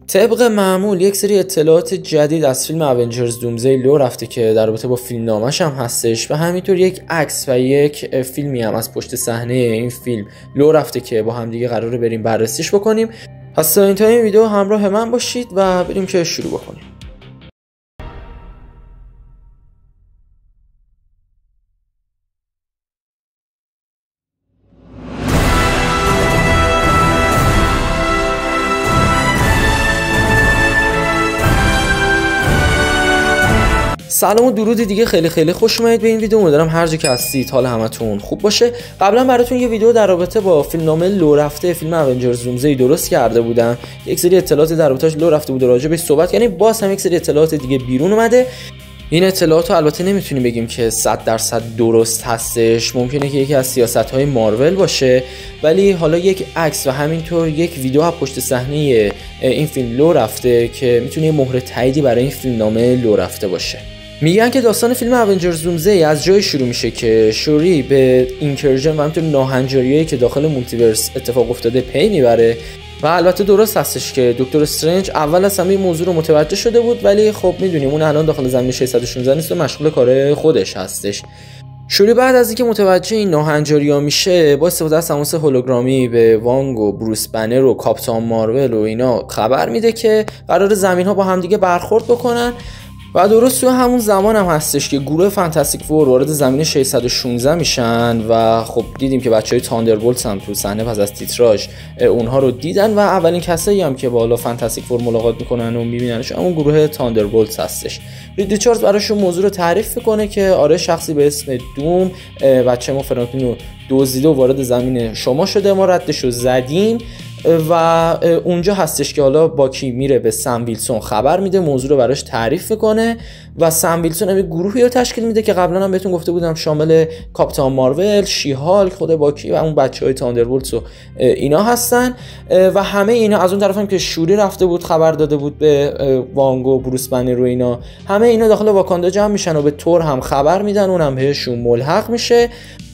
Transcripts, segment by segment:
طبق معمول یک سری اطلاعات جدید از فیلم اونجرز دومزدی لو رفته که در رابطه با فیلم نامش هم هستش و همینطور یک عکس و یک فیلمی هم از پشت صحنه این فیلم لو رفته که با هم دیگه قراره بریم بررسیش بکنیم. پس تا انتهای این ویدیو همراه من باشید و بریم که شروع بکنیم. سلام و درود دیگه، خیلی خوش اومدید به این ویدیو. امیدوارم هر جا که هستید حال همتون خوب باشه. قبلا براتون یه ویدیو در رابطه با فیلمنامه لو رفته فیلم اونجرز دومزدی درست کرده بودم. یک سری اطلاعات در رابطه‌اش لو رفته بود راجع بهش صحبت، یعنی باز هم یک سری اطلاعات دیگه بیرون اومده. این اطلاعات رو البته نمیتونیم بگیم که 100% درست هستش، ممکنه که یکی از سیاست‌های مارول باشه، ولی حالا یک عکس و همینطور یک ویدیو از پشت صحنه این فیلم لو رفته که میتونه یه مهر تاییدی برای این فیلمنامه لو رفته باشه. میگن که داستان فیلم اونجرز دومزدی از جای شروع میشه که شوری به اینکرژن و همینطور ناهنجاریایی که داخل مولتیورس اتفاق افتاده پی میبره و البته درست هستش که دکتر استرنج اول از همه این موضوع رو متوجه شده بود، ولی خب میدونیم اون الان داخل زمین 616 نیست و مشغول کار خودش هستش. شوری بعد از اینکه متوجه این ناهنجاری‌ها میشه با استفاده از تماس هولوگرامی به وانگ و بروس بنر و کاپیتان مارول و اینا خبر میده که قرار زمین‌ها با همدیگه برخورد بکنن و درست تو همون زمان هم هستش که گروه فانتاستیک فور وارد زمین 616 میشن و خب دیدیم که بچهای تاندربولتس هم تو صحنه پس از تیتراژ اونها رو دیدن و اولین کسایی هم که بالا فانتاستیک فور ملاقات میکنن و میبیننش همون گروه تاندربولتس هستش. رید ریچاردز براشون موضوع رو تعریف میکنه که آره شخصی به اسم دوم بچه ما فرانکلین رو دزدیده و وارد زمین شما شده، ما ردش رو زدیم و اونجا هستش که حالا باکی میره به سم ویلسون خبر میده، موضوع رو براش تعریف میکنه و سم ویلسون هم گروهی رو تشکیل میده که قبلا هم بهتون گفته بودم شامل کاپیتان مارول، شی هالک، خود باکی و اون بچهای تاندربولتس و اینا هستن و همه اینا از اون طرف هم که شوری رفته بود خبر داده بود به وانگ و بروس بنر و اینا، همه اینا داخل واکاندا جمع میشن و به تور هم خبر میدن، اونم بهشون ملحق میشه.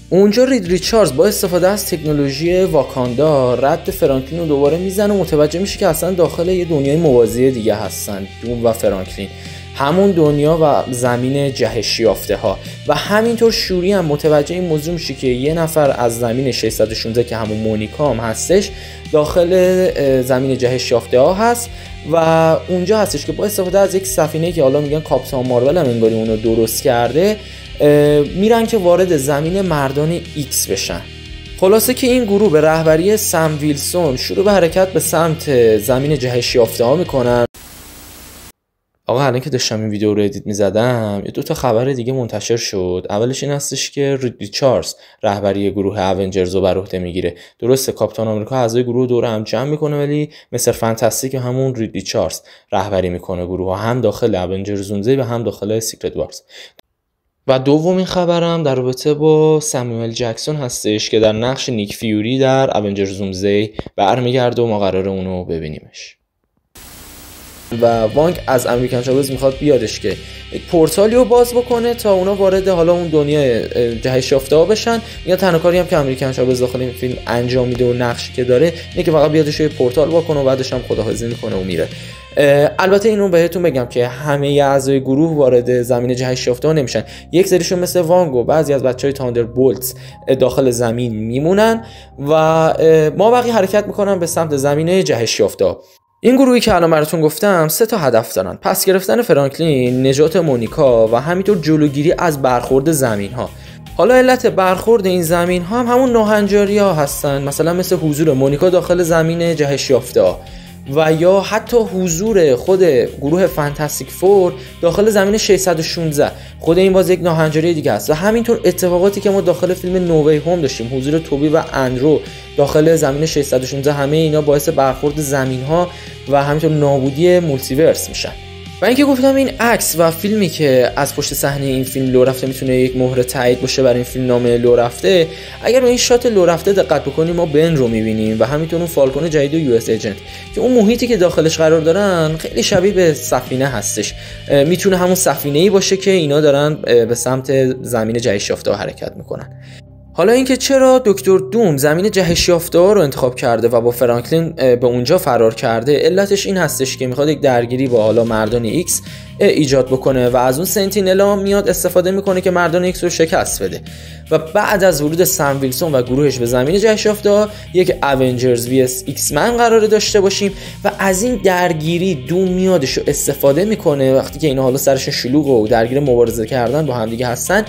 اونجا رید ریچاردز با استفاده از تکنولوژی واکاندا رد فرانکلین رو دوباره میزنه و متوجه میشه که اصلا داخل یه دنیای موازی دیگه هستن، دوم و فرانکلین، همون دنیا و زمین جهش یافته ها. و همینطور شوری هم متوجه این موضوع میشه که یه نفر از زمین 616 که همون مونیکا هم هستش داخل زمین جهش یافته ها هست و اونجا هستش که با استفاده از یک سفینه که حالا میگن کاپیتان مارول هم انگاری اونو درست کرده میرن که وارد زمین مردان ایکس بشن. خلاصه که این گروه به رهبری سم ویلسون شروع به حرکت به سمت زمین جهش یافته ها میکنن. آقا الان که داشتم این ویدیو رو ادیت میزدم یه دو تا خبر دیگه منتشر شد. اولش این هستش که رید ریچاردز رهبری گروه اونجرز رو بر عهده میگیره. درسته کاپیتان آمریکا اعضای گروه دور هم جمع میکنه، ولی مثل فانتاستیک همون رید ریچاردز رهبری میکنه گروه هم داخل اونجرز دومزدی و هم داخل سیکرت وارز. و دومین خبرم در رابطه با ساموئل جکسون هستش که در نقش نیک فیوری در اونجرز دومزدی برمیگرده و ما قراره اونو ببینیمش. و وانگ از امریکن شابز میخواد بیادش که یک پورتالی رو باز بکنه تا اونا وارد حالا اون دنیای جهش یافته ها بشن. یا تنها کاری هم که امریکن شابز داخل این فیلم انجام میده و نقشی که داره اینه که فقط بیادش یه پورتال بکنه و بعدش هم خداحافظی میکنه و میره. البته اینو بهتون بگم که همه اعضای گروه وارد زمین جهش یافته ها نمیشن. یک سریشون مثل وانگ و بعضی از بچهای تاندربولتس داخل زمین میمونن و ما بقیه حرکت میکنن به سمت زمین جهش یافته ها. این گروهی که الان براتون گفتم 3 تا هدف دارن: پس گرفتن فرانکلین، نجات مونیکا و همینطور جلوگیری از برخورد زمین ها. حالا علت برخورد این زمین ها هم همون ناهنجاری ها هستن، مثلا مثل حضور مونیکا داخل زمین جهش یافته ها و یا حتی حضور خود گروه فانتاستیک فور داخل زمین 616. خود این باز یک ناهنجاری دیگه است. و همینطور اتفاقاتی که ما داخل فیلم نووی هوم داشتیم، حضور توبی و اندرو داخل زمین 616، همه اینا باعث برخورد زمین ها و همینطور نابودی مولتیورس میشن. و اینکه گفتم این عکس و فیلمی که از پشت صحنه این فیلم لو رفته میتونه یک مهر تایید باشه برای این فیلم نامه لو رفته. اگر به این شات لو رفته دقت بکنیم ما بن رو میبینیم و همینطور اون فالکون جدید و یو اس ایجنت که اون محیطی که داخلش قرار دارن خیلی شبیه به سفینه هستش. میتونه همون سفینه‌ای باشه که اینا دارن به سمت زمین جهش یافته حرکت میکنن. حالا اینکه چرا دکتر دوم زمین جهش یافته‌ها رو انتخاب کرده و با فرانکلین به اونجا فرار کرده، علتش این هستش که میخواد یک درگیری با حالا مردان ایکس ایجاد بکنه و از اون سنتینلا میاد استفاده میکنه که مردان ایکس رو شکست بده و بعد از ورود سم ویلسون و گروهش به زمین جهش یافته‌ها یک اونجرز وی اس ایکس من قراره داشته باشیم و از این درگیری دوم میادش رو استفاده میکنه. وقتی که اینا حالا سرشون شلوغ و درگیر مبارزه کردن با همدیگه هستن،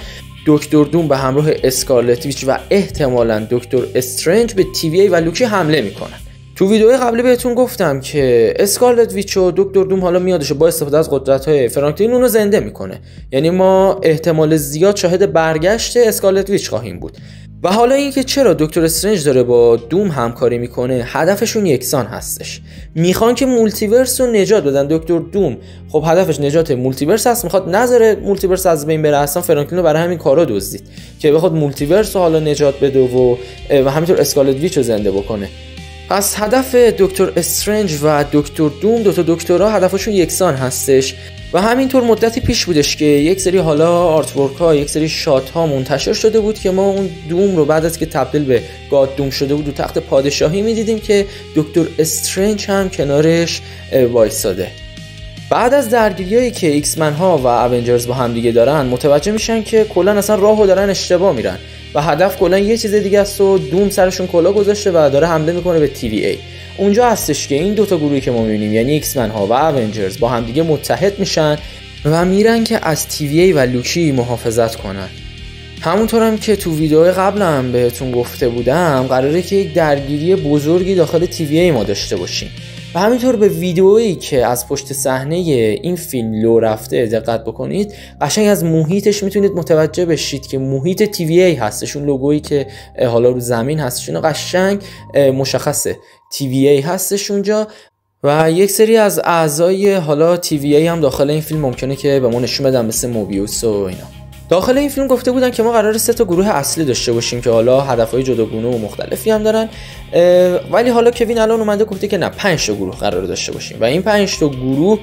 دکتر دوم به همراه اسکارلت ویچ و احتمالاً دکتر استرنج به TVA و لوکی حمله میکنن. تو ویدیوهای قبلی بهتون گفتم که اسکارلت ویچ و دکتر دوم حالا میادش با استفاده از قدرت‌های فرانکلین اونو زنده میکنه، یعنی ما احتمال زیاد شاهد برگشت اسکارلت ویچ خواهیم بود. و حالا اینکه چرا دکتر استرنج داره با دوم همکاری میکنه، هدفشون یکسان هستش، میخوان که مولتیورس رو نجات بدن. دکتر دوم خب هدفش نجات مولتیورس هست، میخواد نذاره مولتیورس از بین بره، اصلا فرانکلین رو برای همین کارا دزدید که بخواد مولتیورس رو حالا نجات بده و همینطور اسکارلت ویچ رو زنده بکنه. پس هدف دکتر استرنج و دکتر دوم، دوتا دکترها هدفشون یکسان هستش و همینطور مدتی پیش بودش که یک سری حالا آرتورک ها، یک سری شات ها منتشر شده بود که ما اون دوم رو بعد از که تبدیل به گاد دوم شده بود و تخت پادشاهی میدیدیم که دکتر استرنج هم کنارش وایساده. بعد از درگیریایی که ایکس من ها و اونجرز با هم دیگه دارن، متوجه میشن که کلا اصلا راهو دارن اشتباه میرن و هدف کلا یه چیز دیگه است و دوم سرشون کلا گذاشته و داره حمله میکنه به TVA. اونجا هستش که این دوتا گروهی که ما میبینیم یعنی ایکس من ها و اونجرز با هم دیگه متحد میشن و میرن که از TVA و لوکی محافظت کنن. همونطور هم که تو ویدیو قبلم بهتون گفته بودم، قراره که یک درگیری بزرگی داخل TVA ما داشته باشیم و همینطور به ویدیویی که از پشت صحنه این فیلم لو رفته دقت بکنید، قشنگ از محیطش میتونید متوجه بشید که محیط TVA هستش. اون لوگویی که حالا رو زمین هستش اون قشنگ مشخصه TVA هستش اونجا و یک سری از اعضای حالا TVA هم داخل این فیلم ممکنه که به ما نشون بدن، مثل موبیوس و اینا. داخل این فیلم گفته بودن که ما قراره 3 تا گروه اصلی داشته باشیم که حالا هدفهای جداگونه و مختلفی هم دارن، ولی حالا کوین الان اومده گفته که نه، 5 تا گروه قراره داشته باشیم و این 5 تا گروه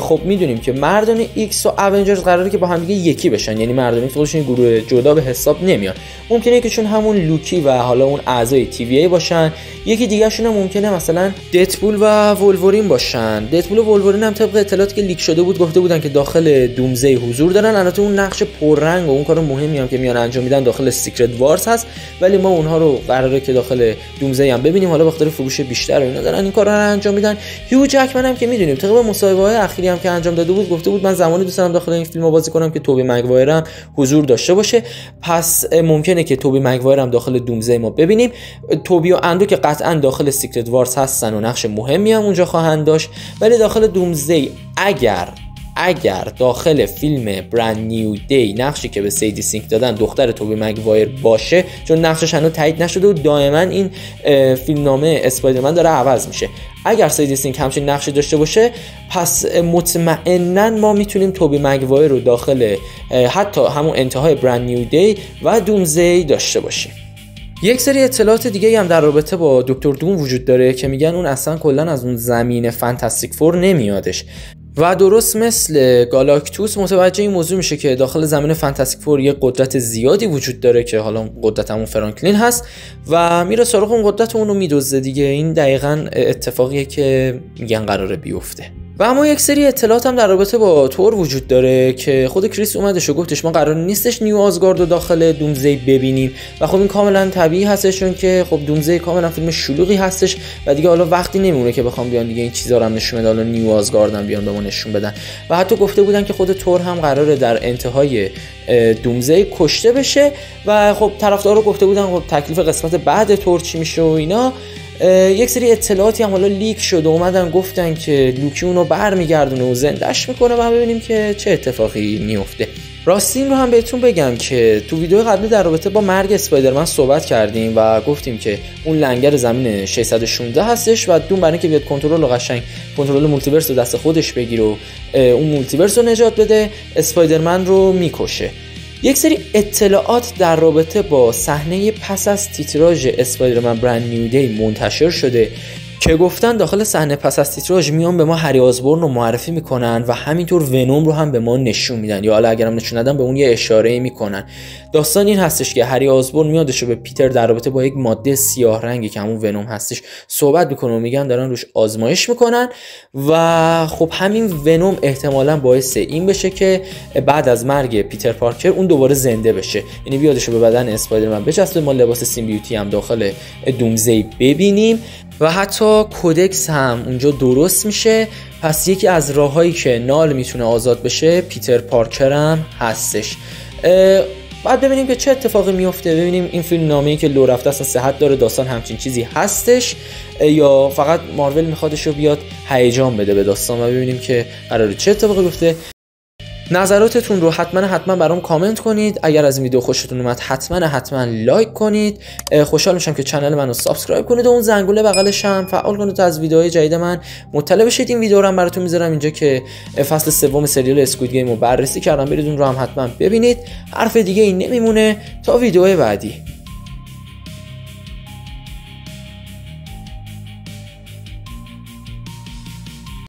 خب میدونیم که مردان ایکس و اونجرز قراره که با هم دیگه یکی بشن، یعنی مردان ایکس خودشون گروه جدا به حساب نمیان. ممکنه که چون همون لوکی و حالا اون اعضای TVA باشن، یکی دیگه شون هم ممکنه مثلا ددپول و وولورین باشن. ددپول و وولورین هم طبق اطلاعاتی که لیک شده بود گفته بودن که داخل دومزی حضور دارن. البته اون نقش پررنگ و اون کار مهمی هم که میان انجام میدن داخل سیکرت وارز هست، ولی ما اونها رو قراره که داخل دومزی هم ببینیم، حالا به خاطر فروش بیشتر و اینا دارن این کارا رو انجام میدن. هیو جکمن هم که میدونیم طبق مصاحبه‌های اخیری هم که انجام داده بود گفته بود من زمانی دوست دارم داخل این فیلمو بازی کنم که توبی مگوایر هم حضور داشته باشه. پس ممکنه که توبی مگوایر هم داخل دومزی ما ببینیم. توبی و اندو که قطعا داخل سیکرت وارز هستن و نقش مهمی هم اونجا خواهند داشت، ولی داخل دومزی اگر داخل فیلم برند نیو دی نقشی که به سیدی سینک دادن دختر توبی مگوایر باشه، چون نقشش هنوز تایید نشده و دائما این فیلمنامه اسپایدرمن داره عوض میشه، اگر سیدی سینک همچین نقشی داشته باشه پس مطمئنا ما میتونیم توبی مگوایر رو داخل حتی همون انتهای برند نیو دی و دومزی داشته باشیم. یک سری اطلاعات دیگه هم در رابطه با دکتر دوم وجود داره که میگن اون اصلا کلا از اون زمین فانتاستیک فور نمیادش و درست مثل گالاکتوس متوجه این موضوع میشه که داخل زمین فانتاستیک فور یه قدرت زیادی وجود داره که حالا قدرت همون فرانکلین هست و میره سراغ اون قدرت اون رو میدزده دیگه. این دقیقاً اتفاقیه که میگن قراره بیفته. و اما یک سری اطلاعات هم در رابطه با تور وجود داره که خود کریس اومدش و گفتش ما قرار نیستش نیو آزگارد رو داخل دومزی ببینیم و خب این کاملا طبیعی هستش، چون که خب دومزی کاملا فیلم شلوغی هستش و دیگه حالا وقتی نمیمونه که بخوام بیان دیگه این چیزا رو هم نشون بدن، حالا نیو آزگارد هم بیان بهمون نشون بدن. و حتی گفته بودن که خود تور هم قراره در انتهای دومزی کشته بشه و خب طرفدارا گفته بودن خب تکلیف قسمت بعد تور چی میشه و اینا. یک سری اطلاعاتی هم حالا لیک شد و اومدن گفتن که لوکی اونو برمیگردونه و زندش میکنه و ببینیم که چه اتفاقی میفته. راستی این رو هم بهتون بگم که تو ویدیو قبلی در رابطه با مرگ اسپایدرمن صحبت کردیم و گفتیم که اون لنگر زمین 616 هستش و دوم برای اینکه بیاد کنترل قشنگ کنترل مولتیورس رو دست خودش بگیره و اون مولتیورس رو نجات بده، اسپایدرمن رو میکشه. یک سری اطلاعات در رابطه با صحنه پس از تیتراژ اسپایدرمن برند نیو دی منتشر شده که گفتن داخل صحنه پس از تیتراژ میان به ما هری آزبورن رو معرفی میکنن و همینطور ونوم رو هم به ما نشون میدن، یا حالا اگرم نشون ندن به اون یه اشاره میکنن. داستان این هستش که هری آزبورن میادش به پیتر در رابطه با یک ماده سیاه رنگی که همون ونوم هستش صحبت میکنه و میگن دارن روش آزمایش میکنن و خب همین ونوم احتمالاً باعث این بشه که بعد از مرگ پیتر پارکر اون دوباره زنده بشه، یعنی بیادش به بدن اسپایدرمن بچسبه، ما لباس سیمبیوتی هم داخل دومزی ببینیم و حتی کودکس هم اونجا درست میشه. پس یکی از راههایی که نال میتونه آزاد بشه پیتر پارکر هم هستش. بعد ببینیم که چه اتفاقی میفته، ببینیم این فیلم نامه‌ای که لو رفته اصلا صحت داره، داستان همچین چیزی هستش یا فقط مارول میخوادش رو بیاد هیجان بده به داستان و ببینیم که قراره چه اتفاقی بیفته. نظراتتون رو حتما برام کامنت کنید. اگر از این ویدیو خوشتون اومد حتما لایک کنید. خوشحال میشم که کانال منو سابسکرایب کنید و اون زنگوله بغلش هم فعال کنید تا از ویدیوهای جدید من مطلع بشید. این ویدیو رو هم براتون میذارم اینجا که فصل سوم سریال اسکوید گیم رو بررسی کردم، برید اون رو هم حتما ببینید. حرف دیگه این نمیمونه تا ویدیوهای بعدی.